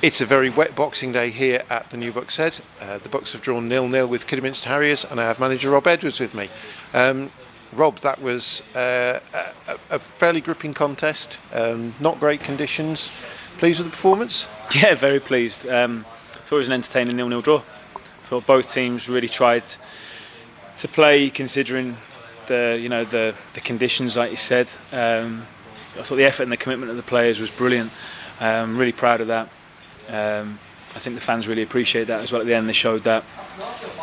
It's a very wet Boxing Day here at the New Bucks Head. The Bucks have drawn 0-0 with Kidderminster Harriers, and I have manager Rob Edwards with me. Rob, that was a fairly gripping contest, not great conditions. Pleased with the performance? Yeah, very pleased. Thought it was an entertaining 0-0 draw. Thought both teams really tried to play considering the conditions, like you said. I thought the effort and the commitment of the players was brilliant. Really proud of that. I think the fans really appreciate that as well. At the end, they showed that.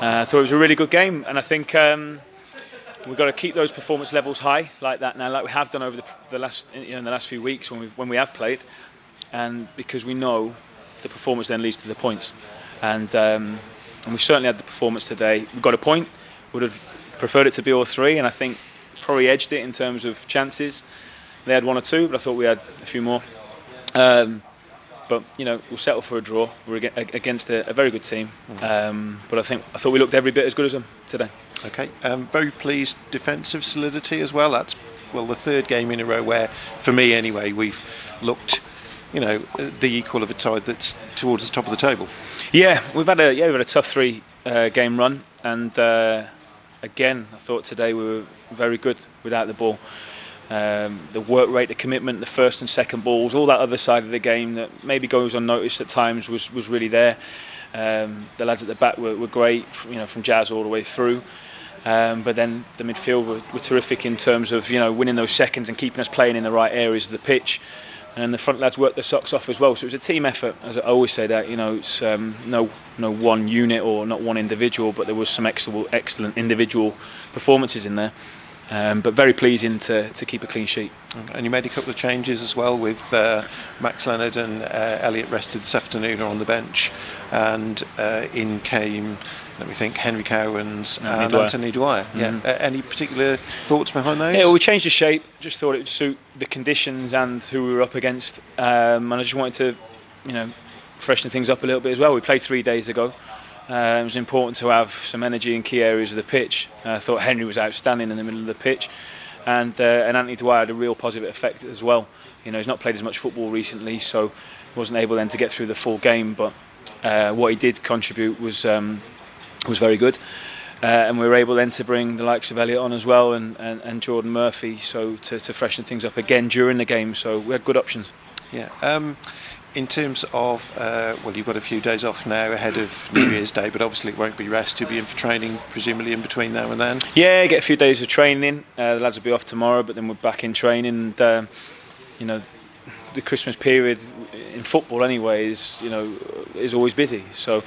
I thought it was a really good game, and I think we've got to keep those performance levels high like that now, like we have done over the last in the last few weeks when we have played, and because we know the performance then leads to the points, and we certainly had the performance today. We got a point. Would have preferred it to be all three, and I think probably edged it in terms of chances. They had one or two, but I thought we had a few more. But we'll settle for a draw. We're against a very good team, but I thought we looked every bit as good as them today. Okay, very pleased defensive solidity as well. That's the third game in a row where, for me anyway, we've looked, the equal of a side that's towards the top of the table. Yeah, we've had a tough three game run, and again, I thought today we were very good without the ball. The work rate, the commitment, the first and second balls, all that other side of the game that maybe goes unnoticed at times was really there. The lads at the back were great, from Jazz all the way through. But then the midfield were terrific in terms of winning those seconds and keeping us playing in the right areas of the pitch. And the front lads worked their socks off as well. So it was a team effort, as I always say that. It's no one unit or not one individual, but there was some excellent individual performances in there. But very pleasing to keep a clean sheet. And you made a couple of changes as well with Max Leonard and Elliot rested this afternoon on the bench, and in came, let me think, Henry Cowans and Anthony Dwyer. Yeah. Any particular thoughts behind those? Yeah, well, we changed the shape. Just thought it would suit the conditions and who we were up against, and I just wanted to, freshen things up a little bit as well. We played 3 days ago. It was important to have some energy in key areas of the pitch. I thought Henry was outstanding in the middle of the pitch, and Anthony Dwyer had a real positive effect as well. He's not played as much football recently, so wasn't able then to get through the full game. But what he did contribute was very good, and we were able then to bring the likes of Elliot on as well, and Jordan Murphy, so to freshen things up again during the game. So we had good options. Yeah. In terms of, you've got a few days off now ahead of New Year's Day, but obviously it won't be rest. You'll be in for training, presumably, in between now and then? Yeah, get a few days of training. The lads will be off tomorrow, but then we're back in training. And, the Christmas period in football anyway is always busy. So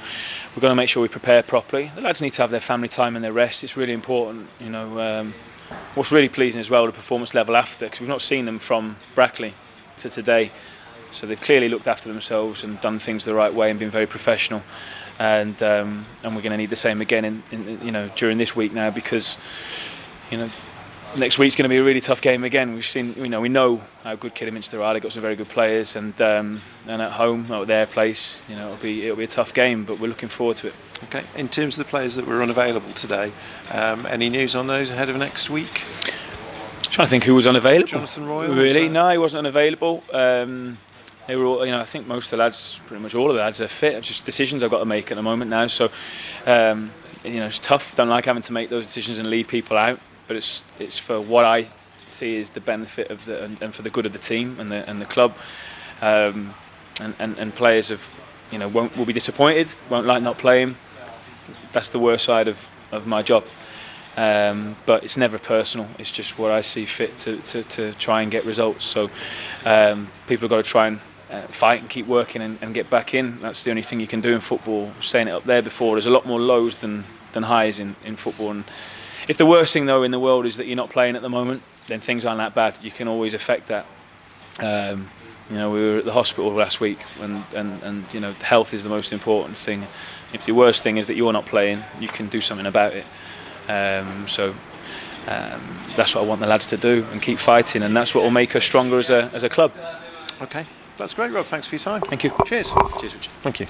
we're going to make sure we prepare properly. The lads need to have their family time and their rest. It's really important. What's really pleasing as well, the performance level after, because we've not seen them from Brackley to today. So they've clearly looked after themselves and done things the right way and been very professional, and we're going to need the same again in during this week now, because next week's going to be a really tough game again. We've seen we know how good Kidderminster are. They've got some very good players, and at home at their place, it'll be a tough game, but we're looking forward to it. Okay. In terms of the players that were unavailable today, any news on those ahead of next week? I'm trying to think who was unavailable. Jonathan Royal? Really? No, he wasn't unavailable. They were all, I think most of the lads, pretty much all of the lads, are fit. It's just decisions I've got to make at the moment now. So, it's tough. Don't like having to make those decisions and leave people out. But it's for what I see is the benefit of and for the good of the team and the club. And players will be disappointed, won't like not playing. That's the worst side of my job. But it's never personal. It's just what I see fit to try and get results. So people have got to try and fight and keep working and get back in. That's the only thing you can do in football. I was saying it up there before, there's a lot more lows than highs in football. And if the worst thing though in the world is that you're not playing at the moment, then things aren't that bad. You can always affect that. We were at the hospital last week, and health is the most important thing. If the worst thing is that you're not playing, you can do something about it. So that's what I want the lads to do, and keep fighting, and that's what will make us stronger as a club. Okay, that's great, Rob. Thanks for your time. Thank you. Cheers. Cheers, Richard. Thank you.